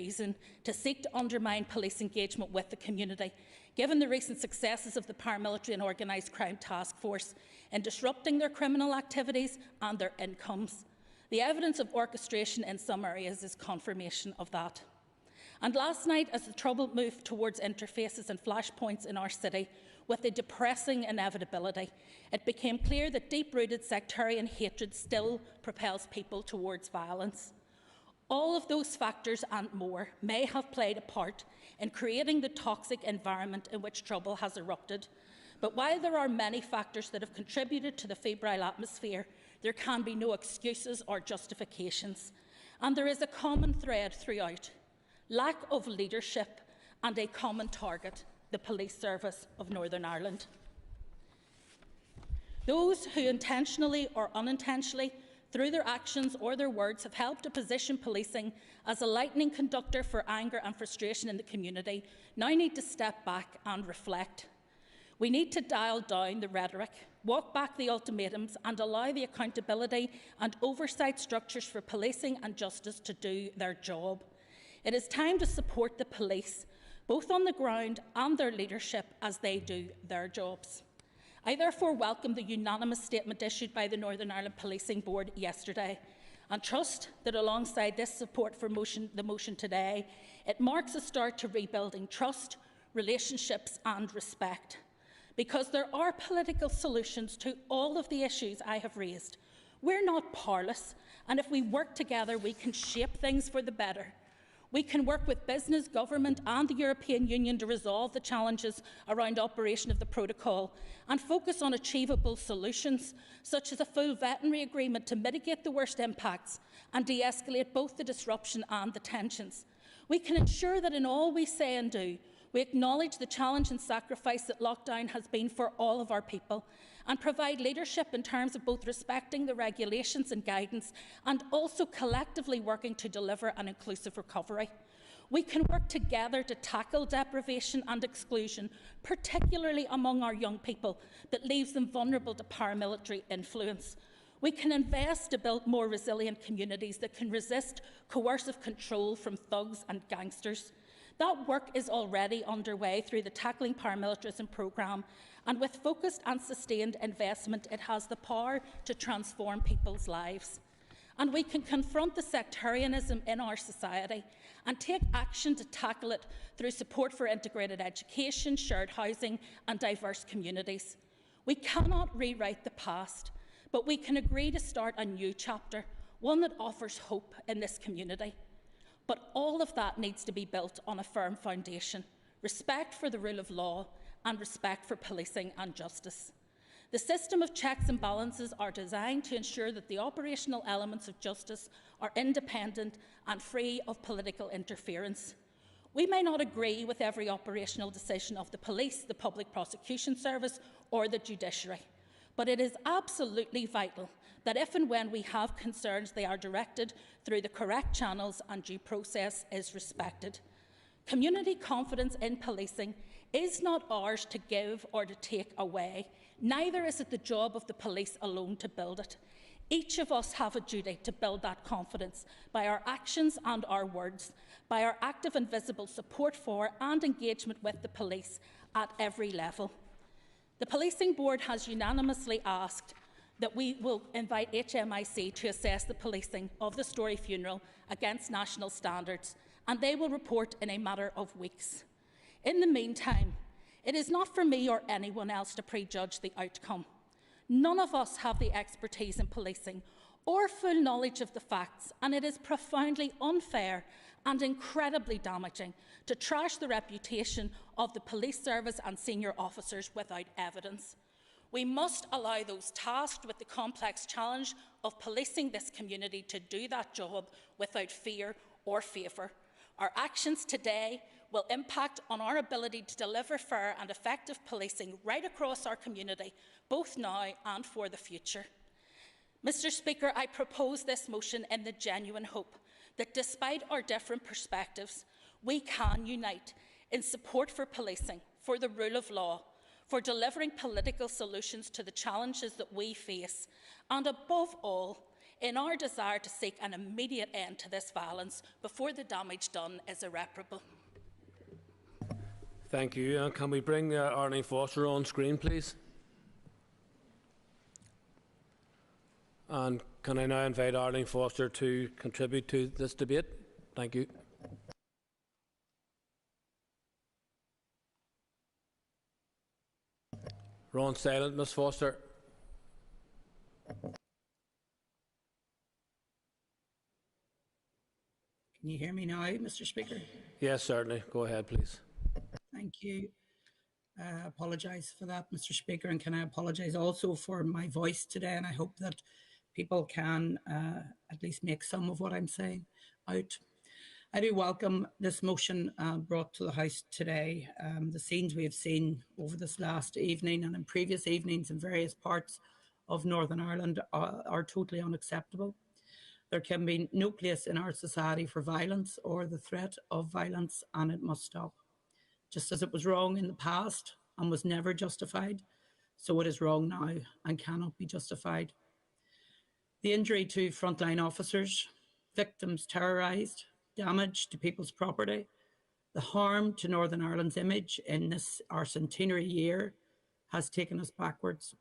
reason to seek to undermine police engagement with the community, given the recent successes of the paramilitary and organised crime task force in disrupting their criminal activities and their incomes. The evidence of orchestration in some areas is confirmation of that. And last night, as the trouble moved towards interfaces and flashpoints in our city, with a depressing inevitability, it became clear that deep-rooted sectarian hatred still propels people towards violence. All of those factors and more may have played a part in creating the toxic environment in which trouble has erupted. But while there are many factors that have contributed to the febrile atmosphere, there can be no excuses or justifications. And there is a common thread throughout: lack of leadership and a common target: the Police Service of Northern Ireland. Those who intentionally or unintentionally, through their actions or their words, have helped to position policing as a lightning conductor for anger and frustration in the community now need to step back and reflect. We need to dial down the rhetoric, walk back the ultimatums, and allow the accountability and oversight structures for policing and justice to do their job. It is time to support the police, both on the ground and their leadership, as they do their jobs. I therefore welcome the unanimous statement issued by the Northern Ireland Policing Board yesterday, and trust that alongside this support for the motion today, it marks a start to rebuilding trust, relationships and respect. Because there are political solutions to all of the issues I have raised. We're not powerless, and if we work together, we can shape things for the better. We can work with business, government and the European Union to resolve the challenges around operation of the protocol and focus on achievable solutions, such as a full veterinary agreement to mitigate the worst impacts and de-escalate both the disruption and the tensions. We can ensure that in all we say and do, we acknowledge the challenge and sacrifice that lockdown has been for all of our people, and provide leadership in terms of both respecting the regulations and guidance and also collectively working to deliver an inclusive recovery. We can work together to tackle deprivation and exclusion, particularly among our young people, that leaves them vulnerable to paramilitary influence. We can invest to build more resilient communities that can resist coercive control from thugs and gangsters. That work is already underway through the Tackling Paramilitarism programme, and with focused and sustained investment, it has the power to transform people's lives. And we can confront the sectarianism in our society and take action to tackle it through support for integrated education, shared housing and diverse communities. We cannot rewrite the past, but we can agree to start a new chapter, one that offers hope in this community. But all of that needs to be built on a firm foundation: respect for the rule of law and respect for policing and justice. The system of checks and balances are designed to ensure that the operational elements of justice are independent and free of political interference. We may not agree with every operational decision of the police, the Public Prosecution Service or the judiciary, but it is absolutely vital that if and when we have concerns, they are directed through the correct channels and due process is respected. Community confidence in policing is not ours to give or to take away. Neither is it the job of the police alone to build it. Each of us have a duty to build that confidence by our actions and our words, by our active and visible support for and engagement with the police at every level. The Policing Board has unanimously asked that we will invite HMIC to assess the policing of the Story funeral against national standards, and they will report in a matter of weeks. In the meantime, it is not for me or anyone else to prejudge the outcome. None of us have the expertise in policing or full knowledge of the facts, and it is profoundly unfair and incredibly damaging to trash the reputation of the police service and senior officers without evidence. We must allow those tasked with the complex challenge of policing this community to do that job without fear or favour. Our actions today will impact on our ability to deliver fair and effective policing right across our community, both now and for the future. Mr. Speaker, I propose this motion in the genuine hope that despite our different perspectives, we can unite in support for policing, for the rule of law, for delivering political solutions to the challenges that we face, and above all, in our desire to seek an immediate end to this violence before the damage done is irreparable. Thank you. Can we bring Arlene Foster on screen, please? And can I now invite Arlene Foster to contribute to this debate? Thank you. Ron silent, Ms Foster. Can you hear me now, Mr. Speaker? Yes, certainly. Go ahead, please. Thank you. I apologise for that, Mr. Speaker, and can I apologise also for my voice today, and I hope that people can at least make some of what I'm saying out. I do welcome this motion brought to the House today. The scenes we have seen over this last evening and in previous evenings in various parts of Northern Ireland are totally unacceptable. There can be no place in our society for violence or the threat of violence, and it must stop. Just as it was wrong in the past and was never justified, so it is wrong now and cannot be justified. The injury to frontline officers, victims terrorised, damage to people's property, the harm to Northern Ireland's image in this our centenary year has taken us backwards.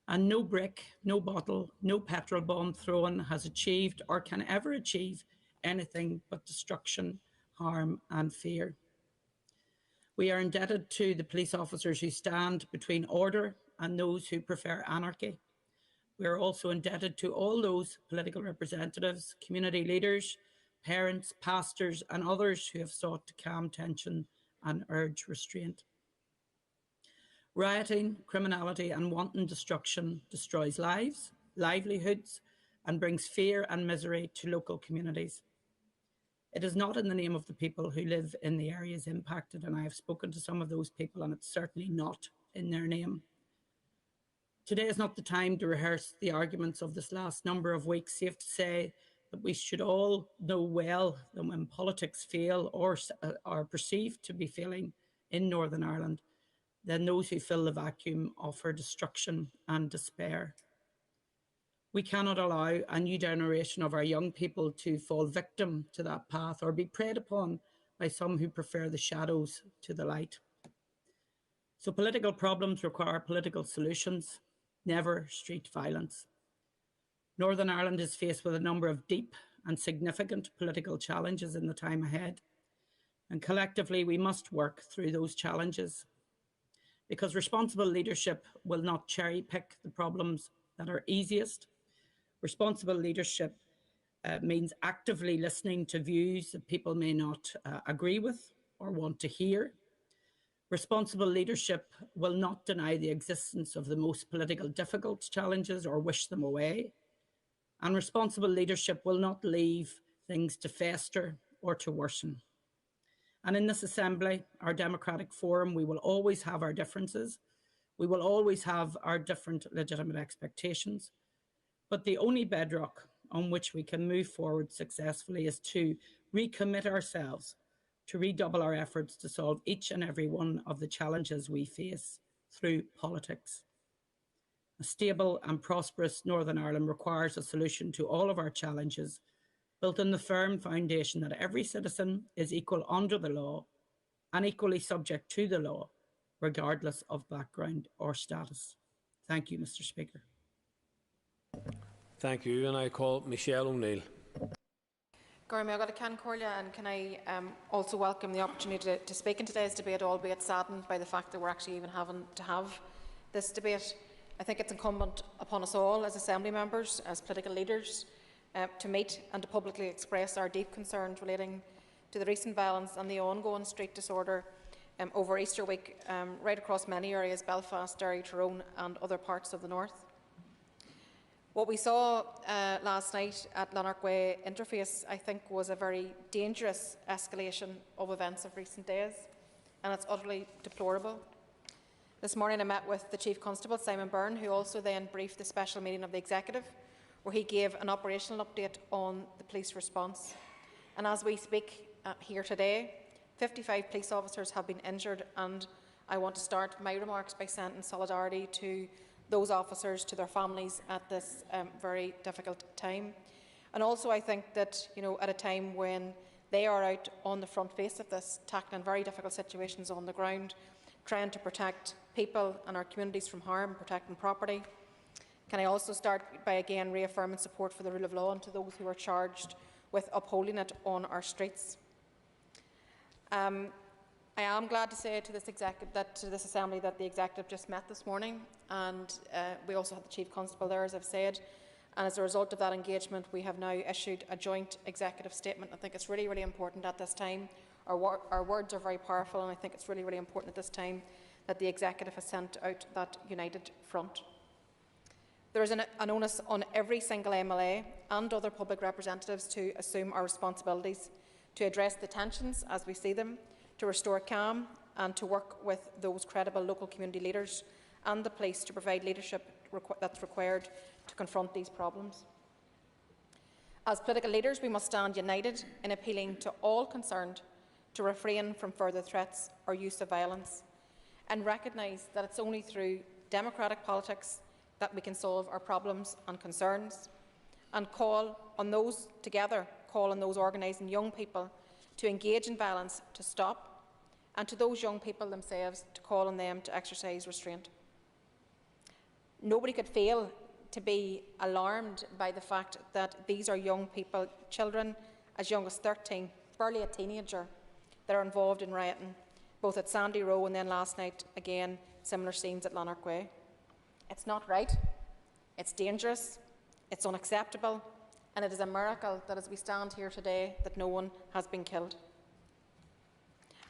And no brick, no bottle, no petrol bomb thrown has achieved or can ever achieve anything but destruction, harm and fear. We are indebted to the police officers who stand between order and those who prefer anarchy. We are also indebted to all those political representatives, community leaders, parents, pastors and others who have sought to calm tension and urge restraint. Rioting, criminality and wanton destruction destroys lives, livelihoods and brings fear and misery to local communities. It is not in the name of the people who live in the areas impacted, and I have spoken to some of those people, and it's certainly not in their name. Today is not the time to rehearse the arguments of this last number of weeks. Safe to say that we should all know well that when politics fail or are perceived to be failing in Northern Ireland, then those who fill the vacuum offer destruction and despair. We cannot allow a new generation of our young people to fall victim to that path or be preyed upon by some who prefer the shadows to the light. So political problems require political solutions, never street violence. Northern Ireland is faced with a number of deep and significant political challenges in the time ahead, and collectively we must work through those challenges, because responsible leadership will not cherry pick the problems that are easiest. Responsible leadership means actively listening to views that people may not agree with or want to hear. Responsible leadership will not deny the existence of the most politically difficult challenges or wish them away. And responsible leadership will not leave things to fester or to worsen. And in this Assembly, our democratic forum, we will always have our differences. We will always have our different legitimate expectations. But the only bedrock on which we can move forward successfully is to recommit ourselves to redouble our efforts to solve each and every one of the challenges we face through politics. A stable and prosperous Northern Ireland requires a solution to all of our challenges, built on the firm foundation that every citizen is equal under the law and equally subject to the law, regardless of background or status. Thank you, Mr. Speaker. Thank you, and I call Michelle O'Neill. And can I also welcome the opportunity to speak in today's debate, albeit saddened by the fact that we're actually even having to have this debate. I think it's incumbent upon us all as Assembly members, as political leaders, to meet and to publicly express our deep concerns relating to the recent violence and the ongoing street disorder over Easter week right across many areas, Belfast, Derry, Tyrone and other parts of the north. What we saw last night at Lanark Way interface, I think, was a very dangerous escalation of events of recent days, and it's utterly deplorable. This morning I met with the Chief Constable, Simon Byrne, who also then briefed the special meeting of the Executive, where he gave an operational update on the police response. And as we speak here today, 55 police officers have been injured, and I want to start my remarks by sending solidarity to those officers to their families at this very difficult time. And also I think that, at a time when they are out on the front face of this, tackling very difficult situations on the ground, trying to protect people and our communities from harm, protecting property. Can I also start by again reaffirming support for the rule of law and to those who are charged with upholding it on our streets. I am glad to say to this Assembly that the Executive just met this morning, and we also had the Chief Constable there, as I've said. And as a result of that engagement, we have now issued a joint executive statement. I think it's really, really important at this time. Our words are very powerful, and I think it's really, really important at this time that the Executive has sent out that united front. There is an onus on every single MLA and other public representatives to assume our responsibilities, to address the tensions as we see them, to restore calm, and to work with those credible local community leaders and the police to provide leadership that's required to confront these problems. As political leaders, we must stand united in appealing to all concerned to refrain from further threats or use of violence, and recognise that it's only through democratic politics that we can solve our problems and concerns, and call on those organising young people to engage in violence to stop, and to those young people themselves to call on them to exercise restraint. Nobody could fail to be alarmed by the fact that these are young people, children as young as 13, barely a teenager, that are involved in rioting, both at Sandy Row and then last night, again, similar scenes at Lanark Way. It's not right, it's dangerous, it's unacceptable, and it is a miracle that as we stand here today that no one has been killed.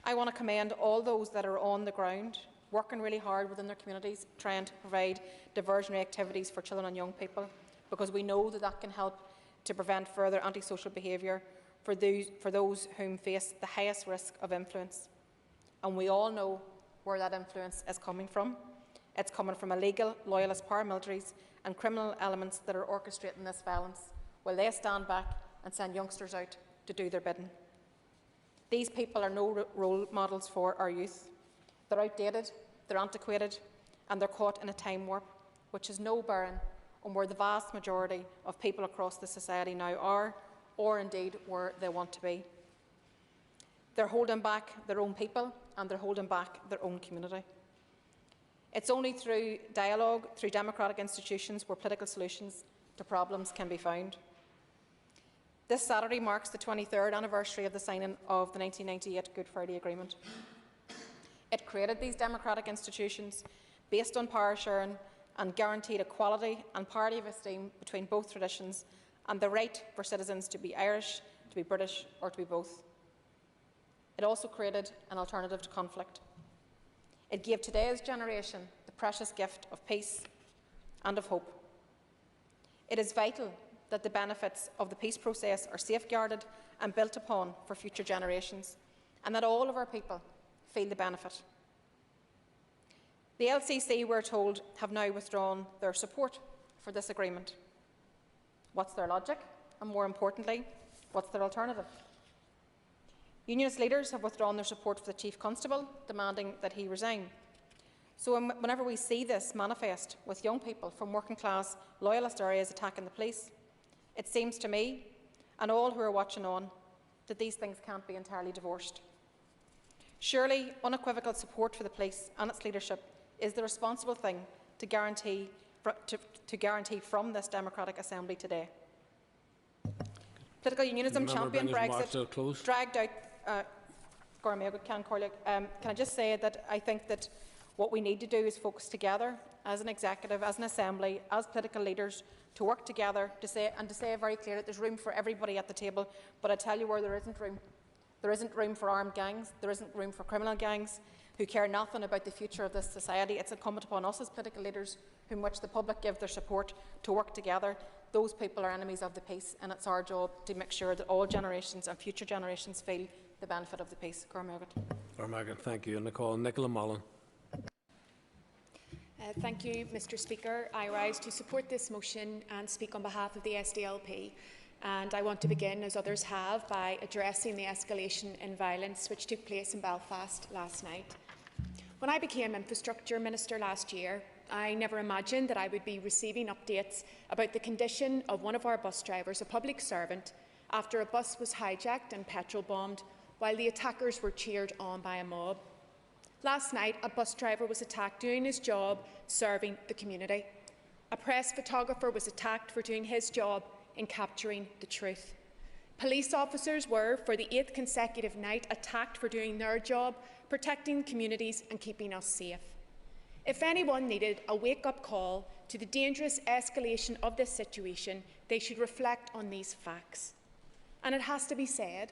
I want to commend all those that are on the ground, working really hard within their communities, trying to provide diversionary activities for children and young people, because we know that that can help to prevent further antisocial behaviour for those whom face the highest risk of influence. And we all know where that influence is coming from. It's coming from illegal, loyalist paramilitaries and criminal elements that are orchestrating this violence, while they stand back and send youngsters out to do their bidding. These people are no role models for our youth. They're outdated, they're antiquated, and they're caught in a time warp, which has no bearing on where the vast majority of people across the society now are, or indeed where they want to be. They're holding back their own people, and they're holding back their own community. It's only through dialogue, through democratic institutions, where political solutions to problems can be found. This Saturday marks the 23rd anniversary of the signing of the 1998 Good Friday Agreement. It created these democratic institutions based on power sharing and guaranteed equality and parity of esteem between both traditions, and the right for citizens to be Irish, to be British, or to be both. It also created an alternative to conflict. It gave today's generation the precious gift of peace and of hope. It is vital that the benefits of the peace process are safeguarded and built upon for future generations, and that all of our people feel the benefit. The LCC, we're told, have now withdrawn their support for this agreement. What's their logic? And more importantly, what's their alternative? Unionist leaders have withdrawn their support for the Chief Constable, demanding that he resign. So whenever we see this manifest with young people from working-class, loyalist areas attacking the police, it seems to me, and all who are watching on, that these things can't be entirely divorced. Surely, unequivocal support for the police and its leadership is the responsible thing to guarantee from this democratic assembly today. Political unionism championed Brexit, dragged out. Can I just say that I think that what we need to do is focus together as an executive, as an assembly, as political leaders, to work together to say very clearly that there's room for everybody at the table. But I tell you where there isn't room. There isn't room for armed gangs. There isn't room for criminal gangs who care nothing about the future of this society. It's incumbent upon us as political leaders, whom which the public give their support, to work together. Those people are enemies of the peace, and it's our job to make sure that all generations and future generations feel the benefit of the peace. Thank you. Nicola Mullen. Thank you, Mr Speaker. I rise to support this motion and speak on behalf of the SDLP. And I want to begin, as others have, by addressing the escalation in violence which took place in Belfast last night. When I became Infrastructure Minister last year, I never imagined that I would be receiving updates about the condition of one of our bus drivers, a public servant, after a bus was hijacked and petrol bombed while the attackers were cheered on by a mob. Last night, a bus driver was attacked doing his job serving the community. A press photographer was attacked for doing his job in capturing the truth. Police officers were, for the 8th consecutive night, attacked for doing their job, protecting communities and keeping us safe. If anyone needed a wake-up call to the dangerous escalation of this situation, they should reflect on these facts. And it has to be said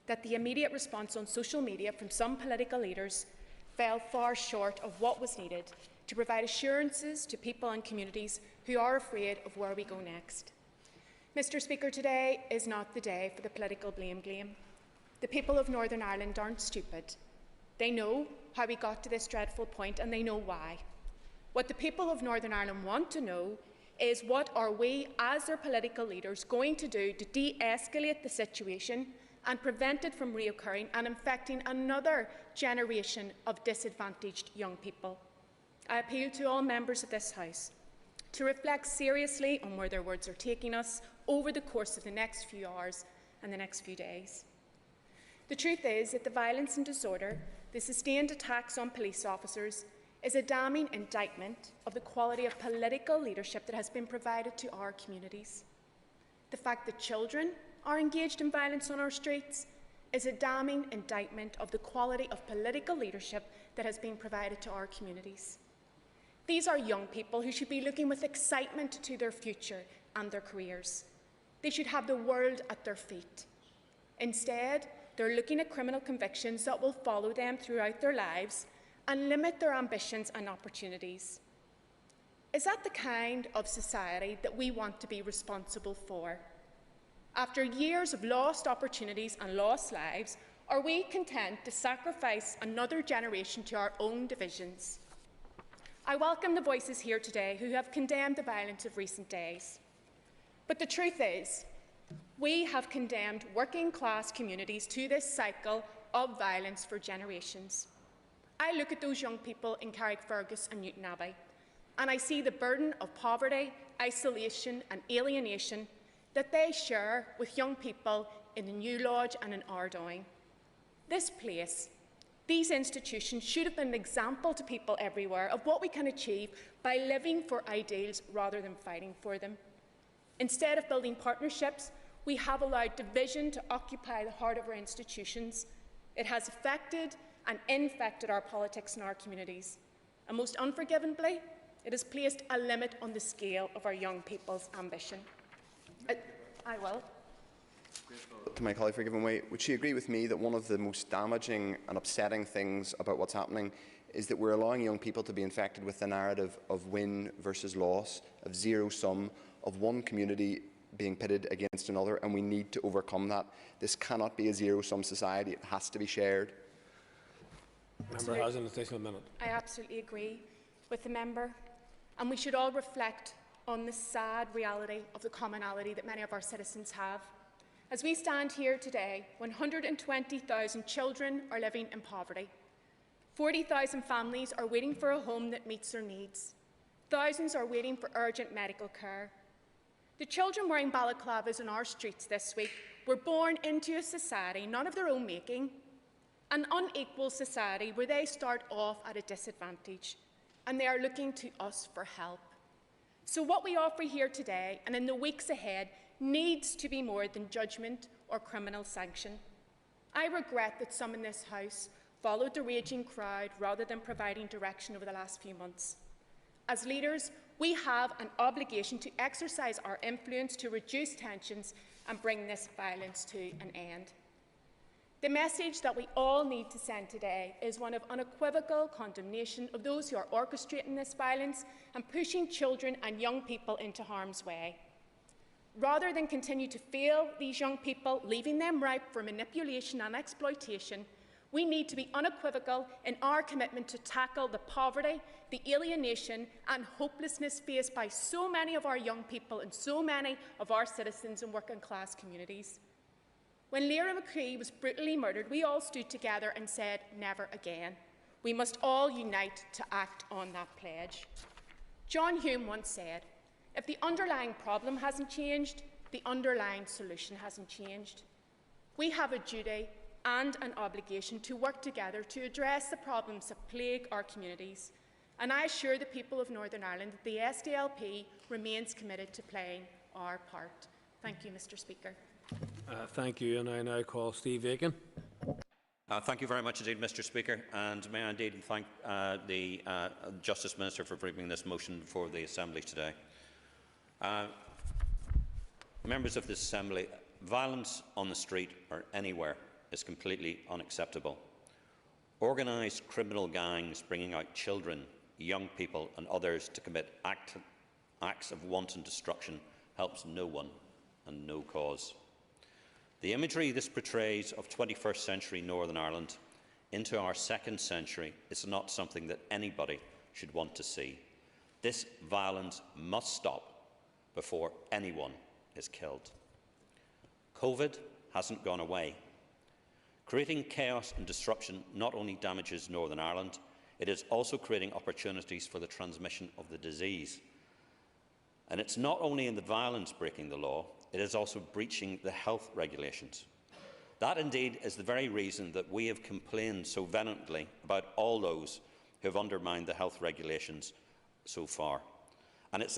that the immediate response on social media from some political leaders fell far short of what was needed to provide assurances to people and communities who are afraid of where we go next. Mr. Speaker, today is not the day for the political blame game. The people of Northern Ireland aren't stupid. They know how we got to this dreadful point, and they know why. What the people of Northern Ireland want to know is, what are we, as their political leaders, going to do to de-escalate the situation and prevent it from reoccurring and infecting another generation of disadvantaged young people? I appeal to all members of this House to reflect seriously on where their words are taking us over the course of the next few hours and the next few days. The truth is that the violence and disorder, the sustained attacks on police officers, is a damning indictment of the quality of political leadership that has been provided to our communities. The fact that children are engaged in violence on our streets is a damning indictment of the quality of political leadership that has been provided to our communities. These are young people who should be looking with excitement to their future and their careers. They should have the world at their feet. Instead, they're looking at criminal convictions that will follow them throughout their lives and limit their ambitions and opportunities. Is that the kind of society that we want to be responsible for? After years of lost opportunities and lost lives, are we content to sacrifice another generation to our own divisions? I welcome the voices here today who have condemned the violence of recent days. But the truth is, we have condemned working-class communities to this cycle of violence for generations. I look at those young people in Carrickfergus and Newtonabbey, and I see the burden of poverty, isolation and alienation that they share with young people in the New Lodge and in Ardoyne. This place, these institutions should have been an example to people everywhere of what we can achieve by living for ideals rather than fighting for them. Instead of building partnerships, we have allowed division to occupy the heart of our institutions. It has affected and infected our politics and our communities. And most unforgivably, it has placed a limit on the scale of our young people's ambition. I will. To my colleague for giving way, would she agree with me that one of the most damaging and upsetting things about what's happening is that we're allowing young people to be infected with the narrative of win versus loss, of zero sum, of one community being pitted against another, and we need to overcome that. This cannot be a zero-sum society. It has to be shared. Member has an additional minute. I absolutely agree with the member, and we should all reflect on the sad reality of the commonality that many of our citizens have. As we stand here today, 120,000 children are living in poverty. 40,000 families are waiting for a home that meets their needs. Thousands are waiting for urgent medical care. The children wearing balaclavas on our streets this week were born into a society not of their own making, an unequal society where they start off at a disadvantage, and they are looking to us for help. So what we offer here today and in the weeks ahead needs to be more than judgment or criminal sanction. I regret that some in this House followed the raging crowd rather than providing direction over the last few months. As leaders, we have an obligation to exercise our influence to reduce tensions and bring this violence to an end. The message that we all need to send today is one of unequivocal condemnation of those who are orchestrating this violence and pushing children and young people into harm's way. Rather than continue to fail these young people, leaving them ripe for manipulation and exploitation, we need to be unequivocal in our commitment to tackle the poverty, the alienation and hopelessness faced by so many of our young people and so many of our citizens in working class communities. When Lyra McCree was brutally murdered, we all stood together and said, never again. We must all unite to act on that pledge. John Hume once said, "If the underlying problem hasn't changed, the underlying solution hasn't changed." We have a duty and an obligation to work together to address the problems that plague our communities, and I assure the people of Northern Ireland that the SDLP remains committed to playing our part. Thank you, Mr. Speaker. Thank you, and I now call Steve Aiken. Thank you very much indeed, Mr. Speaker, and may I indeed thank the Justice Minister for bringing this motion before the Assembly today. Members of this Assembly, violence on the street or anywhere is completely unacceptable. Organised criminal gangs bringing out children, young people and others to commit acts of wanton destruction helps no one and no cause. The imagery this portrays of 21st century Northern Ireland into our 2nd century is not something that anybody should want to see. This violence must stop before anyone is killed. COVID hasn't gone away. Creating chaos and disruption not only damages Northern Ireland, it is also creating opportunities for the transmission of the disease. And it's not only in the violence breaking the law, it is also breaching the health regulations. That indeed is the very reason that we have complained so vehemently about all those who have undermined the health regulations so far. And it's in